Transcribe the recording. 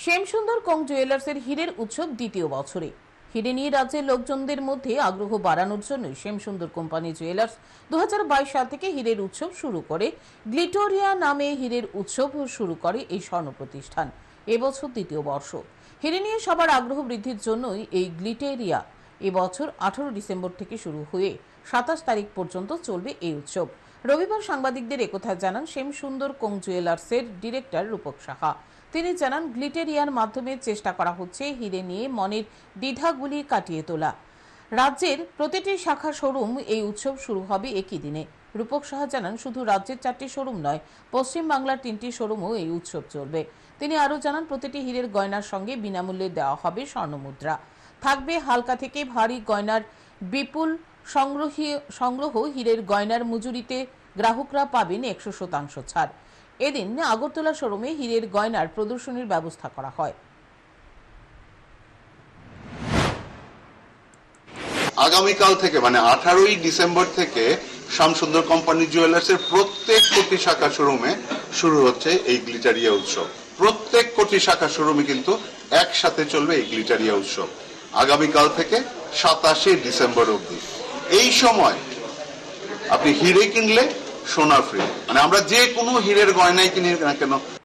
শ্যামসুন্দর কং জুয়েলার্সের হীরের উৎসব দ্বিতীয় বছরে। হীরে নিয়ে রাজ্যের লোকজনদের মধ্যে আগ্রহ বাড়ানোর জন্য শ্যামসুন্দর কোম্পানি জুয়েলার্স 2022 সাল থেকে হীরের উৎসব শুরু করে। গ্লিটোরিয়া নামে হীরের উৎসব শুরু করে এই স্বর্ণ প্রতিষ্ঠান। এবছর দ্বিতীয় বর্ষ। হীরে নিয়ে সবার আগ্রহ বৃদ্ধির জন্যই এই গ্লিটেরিয়া এবছর 18 ডিসেম্বর থেকে শুরু হয়ে 27 তারিখ পর্যন্ত চলবে এই উৎসব। রবিবার সাংবাদিকদের একথা জানান শ্যামসুন্দর কং জুয়েলার্সের ডিরেক্টর রূপক সাহা। তিনি জানান, গ্লিটেরিয়ার মাধ্যমে চেষ্টা করা হচ্ছে হীরে নিয়ে মনের দ্বিধাগুলি কাটিয়ে তোলা। রাজ্যের প্রতিটি শাখা শোরুম এই উৎসব শুরু হবে একই দিনে। রূপক সাহা জানান, শুধু রাজ্যের 4টি শোরুম নয়, পশ্চিম বাংলার 3টি শোরুমও এই উৎসব চলবে। তিনি আরও জানান, প্রতিটি হীরের গয়নার সঙ্গে বিনামূল্যে দেওয়া হবে স্বর্ণমুদ্রা। থাকবে হালকা থেকে ভারী গয়নার বিপুল সংগ্রহ। হীরের গয়নার মজুরিতে গ্রাহকরা পাবেন 100% ছাড়। এদিন আগরতলা শোরুমে হীরের গয়নার প্রদর্শনীর ব্যবস্থা করা হয়। আগামীকাল থেকে মানে 18ই ডিসেম্বর থেকে শ্যামসুন্দর কোম্পানি জুয়েলার্সের প্রত্যেক কোটি শাখা শোরুমে শুরু হচ্ছে এই গ্লিটারিয়া উৎসব। প্রত্যেক কোটি শাখা শোরুমে কিন্তু একসাথে চলবে এই গ্লিটারিয়া উৎসব আগামীকাল থেকে 27শে ডিসেম্বর অবধি। এই সময় আপনি হিরে কিনলে সোনা ফ্রি, মানে আমরা যে কোনো হীরের গয়নাই কিনি না কেন